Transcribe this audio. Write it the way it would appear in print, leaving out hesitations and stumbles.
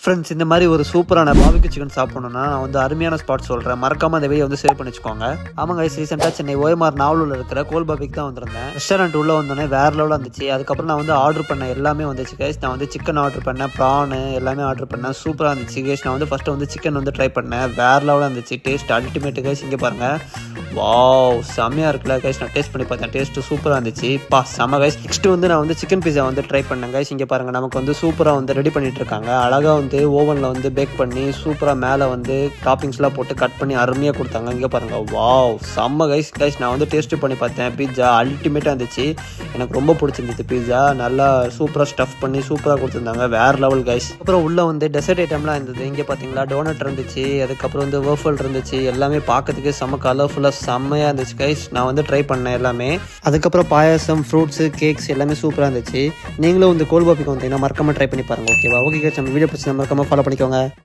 Friends, இந்த மாதிரி ஒரு சூப்பரான பாபிக்கு சிக்கன் சாப்பிடணும்னா நான் வந்து அருமையான ஸ்பாட் சொல்கிறேன். மறக்காம அந்த வீடியோ வந்து சேவ் பண்ணி வச்சுக்கோங்க. ஆமாங்க, ரீசெண்டாக சென்னை OMR நாவலூரில் இருக்கிற கோல் பாபிக்கு தான் வந்திருந்தேன். ரெஸ்டாரண்ட் உள்ளே வந்தோடனே வேறு லெவலில் இருந்துச்சு. அதுக்கப்புறம் நான் வந்து ஆர்டர் பண்ண எல்லாமே வந்துச்சு கைஸ். நான் வந்து சிக்கன் ஆர்டர் பண்ணேன், ப்ரானு எல்லாமே ஆர்டர் பண்ணேன். சூப்பராக இருந்துச்சு கைஸ். நான் வந்து ஃபஸ்ட்டு வந்து சிக்கன் வந்து ட்ரை பண்ணேன். வேறு லெவலாக இருந்துச்சு. Taste ultimate guys. இங்கே பாருங்கள், வாவ் செம்மையாக இருக்குல்ல கைஸ். நான் டேஸ்ட் பண்ணி பார்த்தேன், டேஸ்ட்டு சூப்பராக இருந்துச்சு. செம்ம கைஸ். நெக்ஸ்ட்டு வந்து நான் வந்து சிக்கன் பீஸா வந்து ட்ரை பண்ணேன் கைஸ். இங்கே பாருங்கள், நமக்கு வந்து சூப்பராக வந்து ரெடி பண்ணிட்டு இருக்காங்க. அழகாக வந்து ஓவனில் வந்து பேக் பண்ணி சூப்பராக மேலே வந்து டாப்பிங்ஸ்லாம் போட்டு கட் பண்ணி அருமையாக கொடுத்தாங்க. இங்கே பாருங்கள், வாவ் செம்ம கைஸ். நான் வந்து டேஸ்ட்டு பண்ணி பார்த்தேன். பீட்சா அல்டிமேட்டாக இருந்துச்சு. எனக்கு ரொம்ப பிடிச்சிருந்துச்சு பீட்சா. நல்லா சூப்பராக ஸ்டஃப் பண்ணி சூப்பராக கொடுத்துருந்தாங்க. வேறு லெவல் கைஸ். அப்புறம் உள்ளே வந்து டெசர்ட் ஐட்டம்லாம் இருந்தது. இங்கே பார்த்தீங்களா, டோனட் இருந்துச்சு, அதுக்கப்புறம் வந்து வேர்ஃபல் இருந்துச்சு. எல்லாமே பார்க்கறதுக்கு செம்ம கலர்ஃபுல்லாக செம்மையாக இருந்துச்சு கைஸ். நான் வந்து ட்ரை பண்ணேன் எல்லாமே. அதுக்கப்புறம் பாயாசம், ஃப்ரூட்ஸு, கேக்ஸ் எல்லாமே சூப்பராக இருந்துச்சு. நீங்களும் வந்து கோல் பாபிக்கு வந்தீங்கன்னா மறக்காம ட்ரை பண்ணி பாருங்கள். ஓகேவா? ஓகே கைஸ், நம்ம வீடியோ பிடிச்சி மறக்காம ஃபாலோ பண்ணிக்கோங்க.